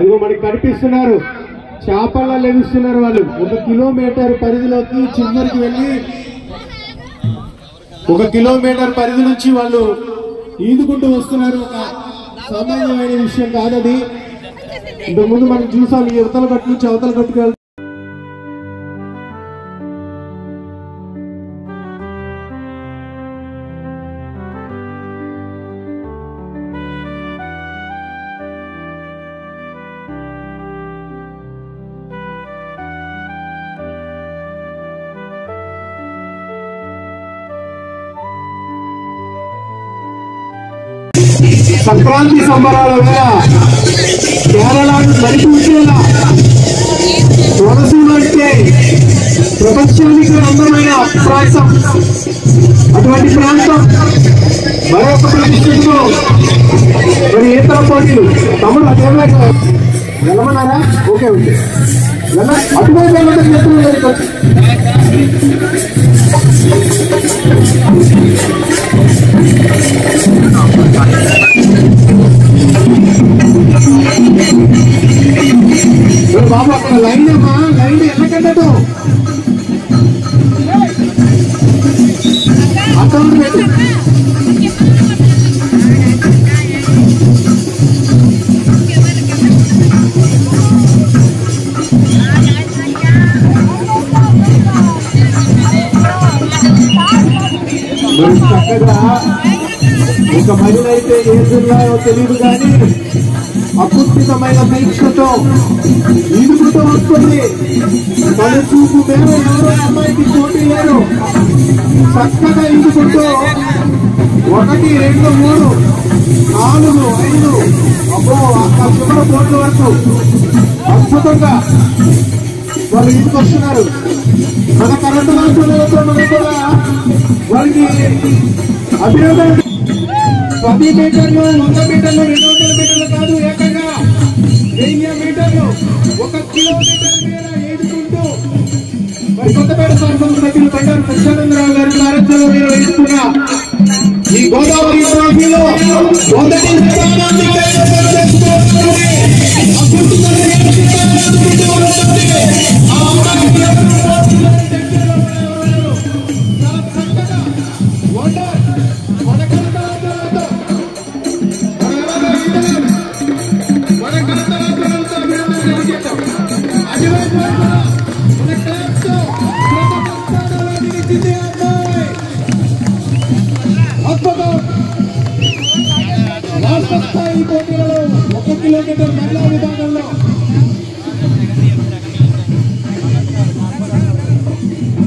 అదిగో మనకి కనిపిస్తున్నారు, చేపల్లో లెగుస్తున్నారు వాళ్ళు. 1 కిలోమీటర్ పరిధిలోకి చివరికి వెళ్ళి 1 కిలోమీటర్ పరిధి నుంచి వాళ్ళు ఈదుకుంటూ వస్తున్నారు. ఒక సామాన్యమైన విషయం కాదది. ఇంతకుముందు మనం చూసాం, ఈ అవతల గట్టు నుంచి అవతల గట్టుకు వెళ్తాం. సంక్రాంతి సంబరాల వేళ కేరళను నడిపించేలా కోనసీమ అంటే ప్రపంచానికి అందమైన ప్రాంతం. అటువంటి ప్రాంతం మరొక ప్రతిష్టతో మరి ఈతల పోటీలు తమ్ముడు అదేమో వెళ్ళమన్నారా? ఓకే ఓకే అటువంటి చేతులు బాబు అక్కడ లైన్ అమ్మా, లైన్ ఎన్నకట్టదు అకౌంట్ పెట్టు. చక్కగా ఒక మహిళ అయితే ఏ జిల్లాయో తెలియదు కానీ అద్భుతమైన దీక్షతో ఈదుకుంటూ వస్తుంది. తన చూపు మేర ఎవరో అమ్మాయికి పోటీ లేరు. చక్కగా ఈదుకుంటూ 1, 2, 3, 4, 5 అబ్బో అక్కడ చివరి బోర్డు వరకు అద్భుతంగా వాళ్ళు ఈదుకొస్తున్నారు. మన కరెంటు రాష్ట్రాలతో మనం కూడా వారికి అభినందన. 10 మీటర్లు, 100 మీటర్లు, 200 మీటర్లు కాదు, ఏకంగా 1000 మీటర్లు 1 కిలోమీటర్ మేర ఈదుకుంటూ మరి కొత్తపేట శాసన సభ్యులు బండారు సత్యానందరావు గారి సారథ్యంలో నిర్వహిస్తున్న ఈ గోదావరి ట్రోఫీలో మొదటి స్థానాన్ని ఈ పోటీలలో 1 కిలోమీటర్ మహిళా విభాగంలో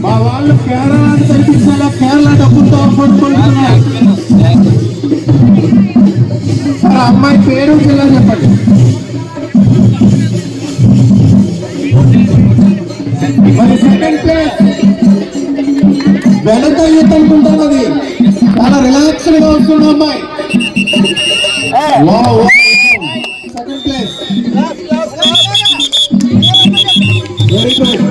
మా వాళ్ళు కేరళను కనిపించేలా కేరళ డబ్బులతో పడుకుంటున్నారు. సరే అమ్మాయి పేరు జిల్లా చెప్పండి. మరి సెకండ్ ప్లేస్ వెనక ఈత అనుకుంటాను, అది చాలా రిలాక్స్డ్ గా వస్తుంది అమ్మాయి. Second place very good.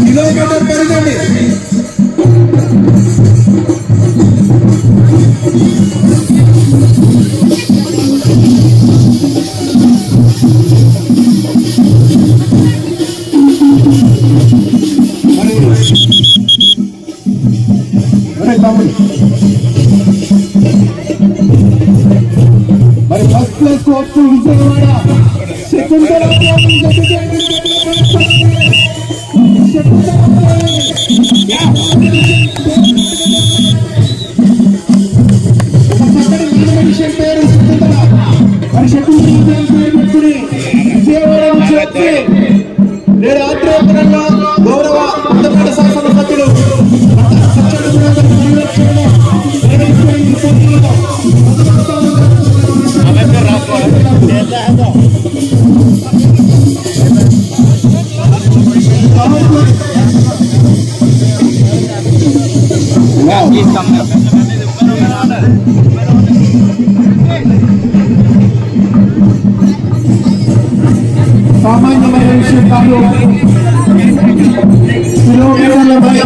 Kilometre పెరగండి. మరి first place court Vijayawada, second పేరు మరి సెకండ్ పేరు పెట్టుకుని విజయవాడ దయచేసి నేడు ఆత్రేయపురంలో గౌరవ పట్టణ శాసన సభ్యులు సామాన్యమైన విషయం కాదు. కిలోమీటర్లపై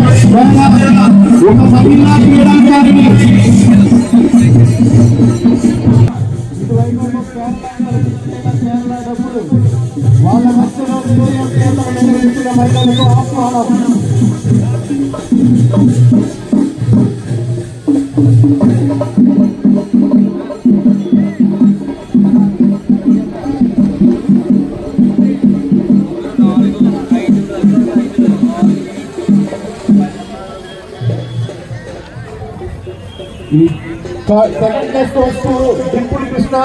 ఒక మహిళా క్రీడాకారిణి వాళ్ళ మధ్యలో నిర్వహించిన మహిళలకు ఆహ్వానం. సెకండ్ ప్లేస్ వస్తూ డింపుల్ కృష్ణ,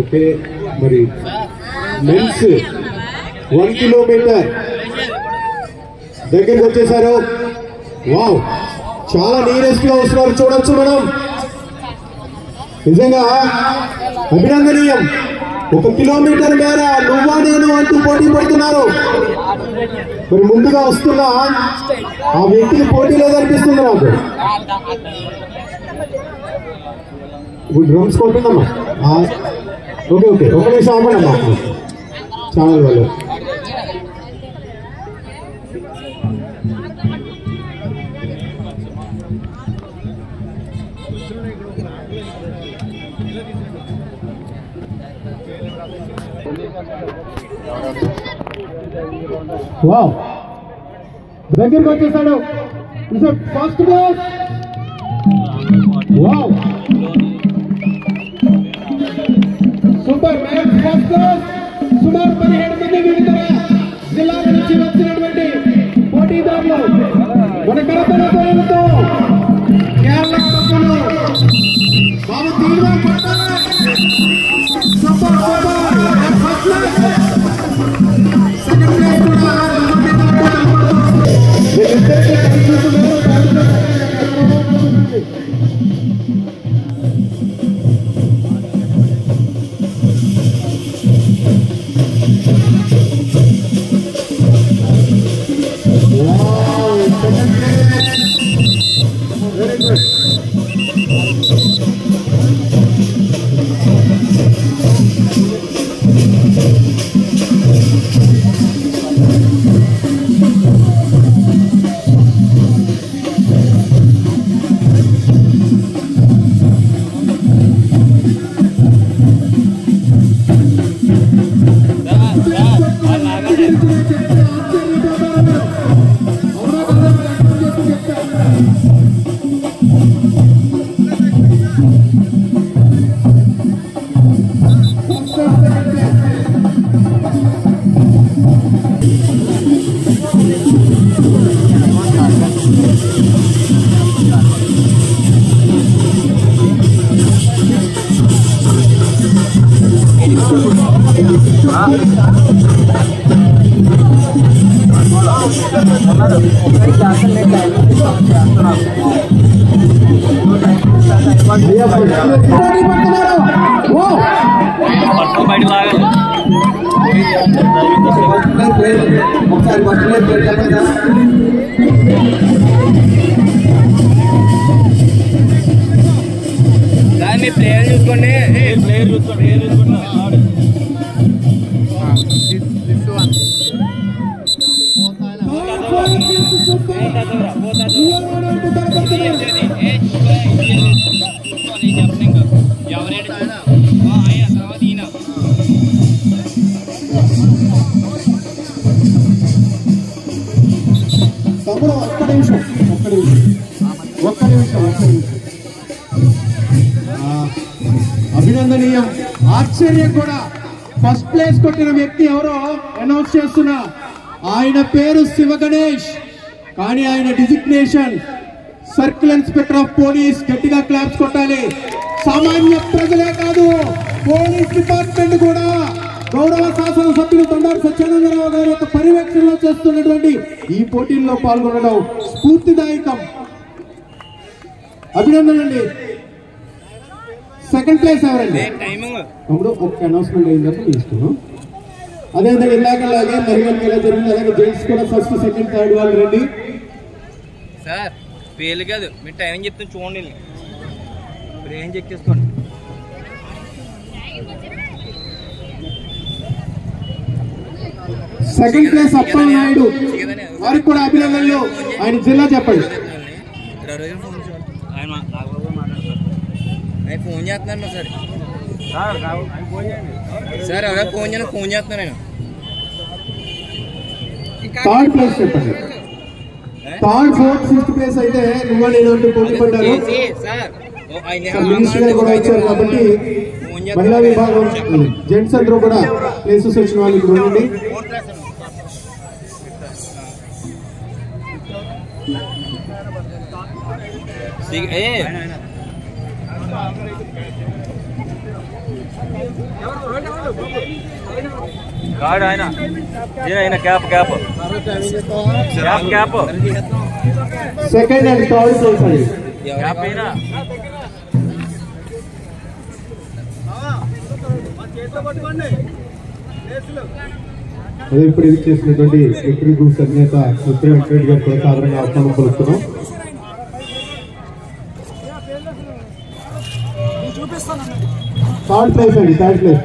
ఓకే. మరి మెన్స్ 1 కిలోమీటర్ దగ్గరికి వచ్చేసారు. వావ్, చాలా నీరెస్ట్ గా వస్తున్నారు, చూడొచ్చు మనం. నిజంగా అభినందనీయం. 1 కిలోమీటర్ మేర నువ్వా నేను అంటూ పోటీ పడుతున్నారు. మరి ముందుగా వస్తున్నా ఆ వ్యక్తికి పోటీ లేదనిపిస్తుంది నాకు. ఇప్పుడు డ్రమ్స్ కొట్టిందమ్మా. ఓకే ఓకే, ఒక నిమిషం ఆపండమ్మా ఛానల్ వాళ్ళు. వావ్, దగ్గరికి వచ్చేసాడు. First place. Wow, super match. First place. సుమారు 17 మంది వివిధ జిల్లాల నుంచి వచ్చినటువంటి పోటీదారులు మన కరపడతో కేరళ పక్కన బాబు తీర్మానం పట్టాలి. Super super. First place. Second place కూడా Gracias. దాన్ని ప్లేయర్ చూసుకోండి, ప్లేయర్ చూసుకోండి, తమ్ముడు ఒక్క నిమిషం అభినందనీయం. ఆశ్చర్యం కూడా. ఫస్ట్ ప్లేస్ కొట్టిన వ్యక్తి ఎవరో అనౌన్స్ చేస్తున్నా. ఆయన పేరు శివ గణేష్, కానీ ఆయన designation circle inspector of police. గట్టిగా క్లాప్స్ కొట్టాలి. సామాన్య ప్రజలే కాదు, పోలీస్ డిపార్ట్మెంట్ కూడా గౌరవ శాసన సభ్యులు తండారు సత్యానందరావు గారి యొక్క పర్యవేక్షణలో చేస్తున్నటువంటి ఈ పోటీల్లో పాల్గొనడం స్ఫూర్తిదాయకం. అభినందనండి. సెకండ్ ప్లేస్ ఎవరండి? తమ్ముడు ఒక అనౌన్స్మెంట్ అయిందని తీసుకున్నాం. అదేవిధంగా ఇందాకలాగే మరిగల్కి ఎలా జరిగింది, అలాగే జెంట్స్ కూడా ఫస్ట్ సెకండ్ థర్డ్ వాళ్ళు రండి. సార్ పేర్లు కాదు, మీరు టైం చెప్తాను చూడండి, ఇప్పుడు ఏం చెక్ చేసుకోండి. సెకండ్ ప్లేస్ అప్పల్ నాయుడు, వారికి కూడా అభినందనలు. ఆయన జిల్లా చెప్పండి. ఫోన్ చేస్తున్నాను సార్, సార్ ఎవరో ఫోన్ చేస్తున్నాను నేను. థర్డ్ ప్లేస్ చెప్పండి. థర్డ్ ఫోర్త్ ఫిఫ్త్ ప్లేస్ అయితే నువ్వు నేను అంటూ పోటీ పడ్డారు. మినిస్టర్ గారు కూడా వచ్చారు కాబట్టి మహిళా విభాగం జెంట్స్ అందరూ కూడా ప్లేసెస్ వచ్చిన వాళ్ళు ఇప్పుడు ఉండండి. సెకండ్ అండ్ థర్డ్ ప్లేస్ అండి. అదే ఇప్పుడు ఇది చేసినటువంటి విక్టరీ గ్రూప్స్ అధినేత ముఖ్య వెంకటరెడ్డి గారు కూడా సాధారణంగా ఆహ్వానం పలుకుతున్నాం. థర్డ్ ప్లేస్ అండి, third place.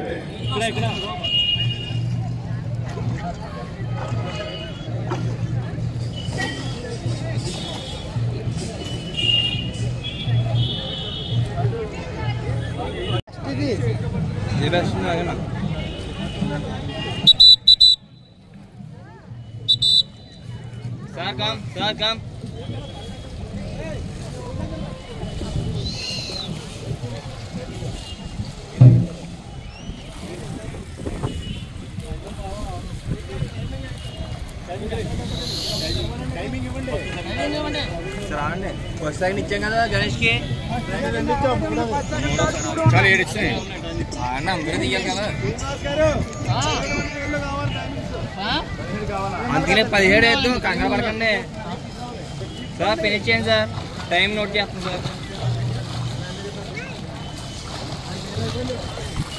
Sir come first second ఇచ్చాం కదా గణేష్ కి, చాలా ఏడిచ్చాయి అన్న, అందరూ తీయాలి కదా. అందుకనే 17 వేద్దాం, కంగారు పడకండి సార్. ఫినిష్ చేయండి సార్, టైం నోట్ చేస్తాం సార్.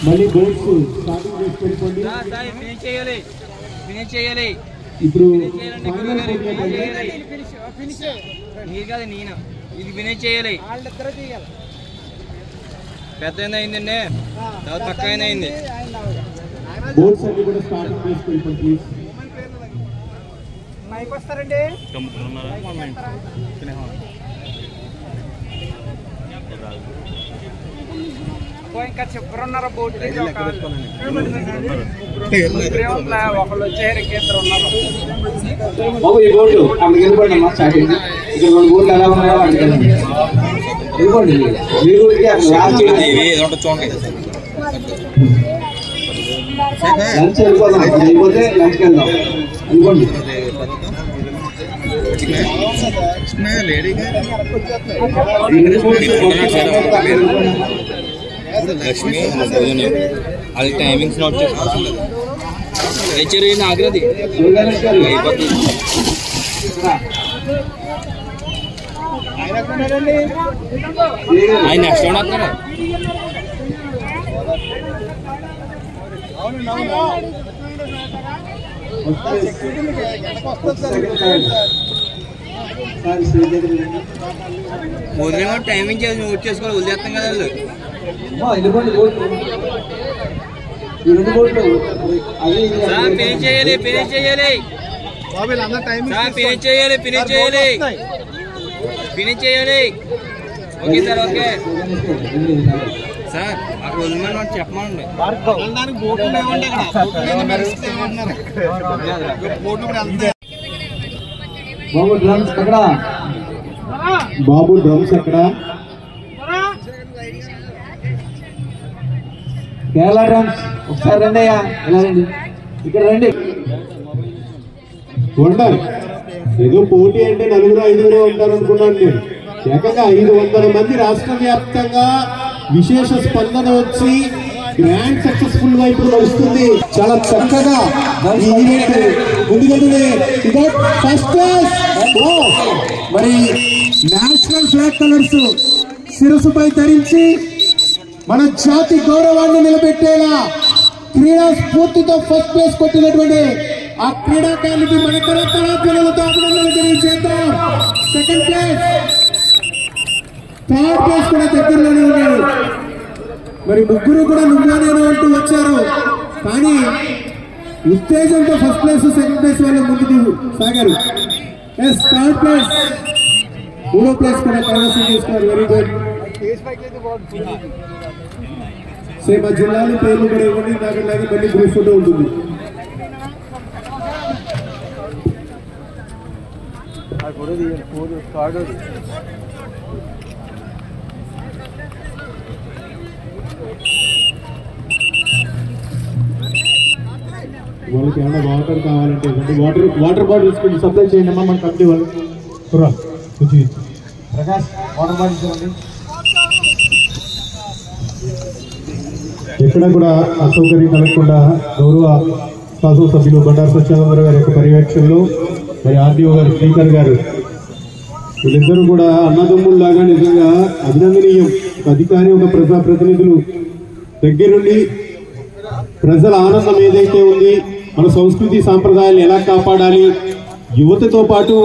మళ్ళీ బోర్డ్స్ స్టార్టింగ్ చేసి పెట్టుకోండి. ఫినిష్ చేయాలి, ఫినిష్ చేయాలి. ఇప్పుడు మీరు కాదు నేను, ఇది ఫినిష్ చేయాలి. పెద్ద అయిందండి, తర్వాత పక్క అయింది. బోర్డ్స్ అన్ని కూడా స్టార్టింగ్ చేసి పెట్టుకోండి ప్లీజ్. వస్తారండి ఇంకా చెప్పరున్నారు బోర్డు ఒకళ్ళు వచ్చారు, ఇద్దరు ఉన్నారు. ఈ బోర్డు అక్కడికి వెళ్ళిపోండి అమ్మా. స్టార్టింగ్ ఇక్కడ 2 బోర్డులు ఎలా ఉన్నాయో అక్కడికి వెళ్ళండి. వెళ్ళిపోండి మీరు లంచ్ వెళ్ళిపోదాం, అయిపోతే లంచ్కి వెళ్దాం. వెళ్ళిపోండి. లక్ష్మి అది టైమింగ్స్ నోట్ చేసుకోవాలి. ఆగ్రది అయిపోతుంది. ఆయన నెక్స్ట్ రౌండ్ వస్తున్నారు. వదిలేమో టైమింగ్ చేసి నోట్ చేసుకోవాలి, వదిలేస్తాం కదా వాళ్ళు. సార్ ఫినిష్ చేయాలి, ఫినిష్ చేయాలి సార్, ఫినిష్ చేయాలి, ఫినిష్ చేయాలి, ఫినిష్ చేయాలి. Okay sir, okay sir. అక్కడ వదిలేమని మనం చెప్పమండి. బాబు డ్రమ్స్ అక్కడ, బాబు డ్రమ్స్ అక్కడ, కేరళ డ్రమ్స్ ఒకసారి రండి అయ్యా, ఇలా రండి, ఇక్కడ రండి. వండర్ ఏదో పోటీ అంటే 4-5 ఉంటారు అనుకున్నాను నేను. ఏకంగా 500 మంది రాష్ట్ర వ్యాప్తంగా విశేష స్పందన వచ్చి గ్రాండ్ సక్సెస్ఫుల్ గా ఇప్పుడు నడుస్తుంది. చాలా చక్కగా ఈ ఈవెంట్ ముందుకెళ్తుంది. ఫస్ట్ క్లాస్ మరి నేషనల్ ఫ్లాగ్ కలర్స్ శిరస్సుపై ధరించి మన జాతి గౌరవాన్ని నిలబెట్టేలా క్రీడా స్ఫూర్తితో ఫస్ట్ ప్లేస్ కొట్టినటువంటి ఆ క్రీడాకారులకి మన కళాకారులతో అభినందనలు తెలియజేద్దాం. సెకండ్ ప్లేస్, థర్డ్ ప్లేస్ కూడా దగ్గరలోనే ఉన్నారు. మరి ముగ్గురు కూడా నువ్వునేను అంటూ వచ్చారు, కానీ ఉత్తేజంతో ఫస్ట్ ప్లేస్ సెకండ్ ప్లేస్ వాళ్ళు ముందుకు సాగారు. ఎస్, థర్డ్ ప్లేస్, మూడో ప్లేస్ కూడా కైవసం చేసుకున్నారు. Very good. సేమ్ ఆ జిల్లాలో పేర్లు కూడా ఇవ్వండి, దానిలాగా మళ్ళీ గ్రూప్ ఫోటో ఉంటుంది. వాళ్ళకి ఏమైనా వాటర్ కావాలంటే వాటర్ బాటిల్స్ కొంచెం సప్లై చేయండి అమ్మా మన కంపెనీ వాళ్ళు. ప్రకాష్ వాటర్ బాటిల్స్ ఇవ్వండి. ఎక్కడ కూడా అసౌకర్యం కలగకుండా గౌరవ శాసన సభ్యులు బండారు సత్యానందరావు గారి యొక్క పర్యవేక్షణలో మరి ఆర్డీఓ గారు, స్పీకర్ గారు, వీళ్ళిద్దరూ కూడా అన్నదమ్ముల్లాగా నిజంగా అభినందనీయం. ఒక అధికారి, ఒక ప్రజాప్రతినిధులు దగ్గరుండి ప్రజల ఆనందం ఏదైతే ఉంది, మన సంస్కృతి సాంప్రదాయాలు ఎలా కాపాడాలి, యువతతో పాటు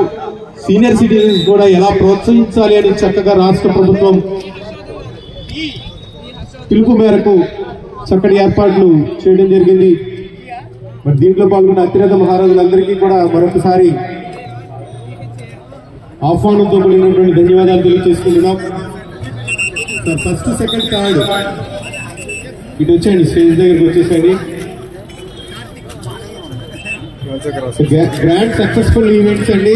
సీనియర్ సిటిజన్స్ కూడా ఎలా ప్రోత్సహించాలి అని చక్కగా రాష్ట్ర ప్రభుత్వం పిలుపు మేరకు చక్కటి ఏర్పాట్లు చేయడం జరిగింది. మరి దీంట్లో పాల్గొన్న అతిరథ మహారాజులందరికీ కూడా మరొకసారి ఆహ్వానంతో కూడినటువంటి ధన్యవాదాలు తెలియజేసుకుంటున్నాం. సార్ ఫస్ట్, సెకండ్, థర్డ్ ఇటు వచ్చేయండి, స్టేజ్ దగ్గరికి వచ్చేసండి. గ్రాండ్ సక్సెస్ఫుల్ ఈవెంట్స్ అండి.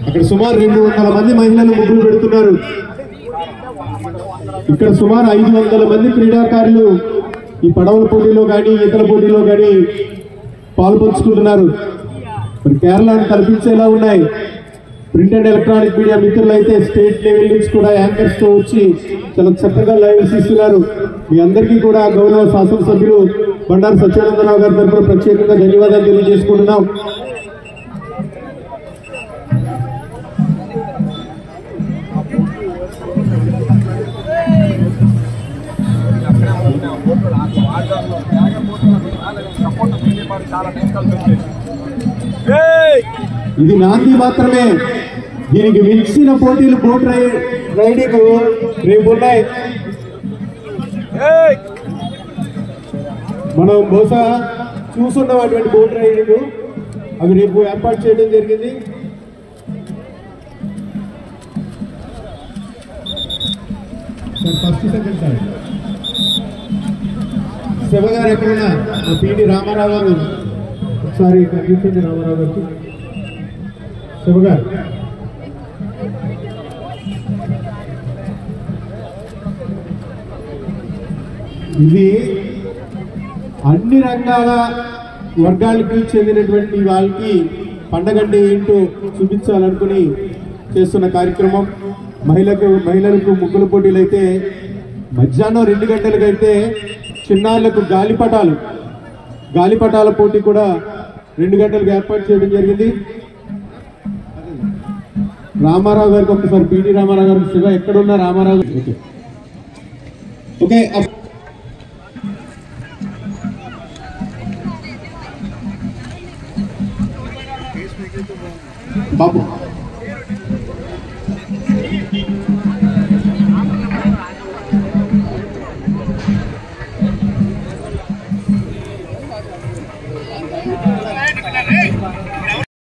అక్కడ సుమారు 200 మంది మహిళలు ముగ్గులు పెడుతున్నారు. ఇక్కడ సుమారు 500 మంది క్రీడాకారులు ఈ పడవల పోటీలో కానీ ఈతల పోటీలో కానీ పాల్పంచుకుంటున్నారు. మరి కేరళను కల్పించేలా ఉన్నాయి. ప్రింట్ అండ్ ఎలక్ట్రానిక్ మీడియా మిత్రులు అయితే స్టేట్ లెవెల్ నుంచి కూడా యాంకర్స్ తో వచ్చి చాలా చక్కగా లైవ్స్ ఇస్తున్నారు. మీ అందరికీ కూడా గౌరవ శాసనసభ్యులు బండారు సత్యానందరావు గారి తరఫున ప్రత్యేకంగా ధన్యవాదాలు తెలియజేసుకుంటున్నాం. ఇది నాంది మాత్రమే, దీనికి మించిన పోటీలు బోట్ రైడింగ్ రేపు ఉన్నాయి. మనం బహుశా చూస్తున్నాం అటువంటి బోట్ రైడింగ్, అవి రేపు ఏర్పాటు చేయడం జరిగింది. First, second, third. శివ గారు ఎక్కడున్నా, పిడి రామారావు గారు ఒకసారి కనిపించండి. రామారావు గారికి, శివ గారు. ఇది అన్ని రంగాల వర్గాలకి చెందినటువంటి వాళ్ళకి పండగ అంటే ఏంటో చూపించాలనుకుని చేస్తున్న కార్యక్రమం. మహిళలకు ముగ్గుల పోటీలు అయితే మధ్యాహ్నం 2 గంటలకైతే చిన్నారులకు గాలిపటాల పోటీ కూడా 2 గంటలకు ఏర్పాటు చేయడం జరిగింది. రామారావు గారికి ఒకసారి పిటి రామారావు గారికి శివ ఎక్కడున్నా రామారావు ఓకే ఓకే బాబు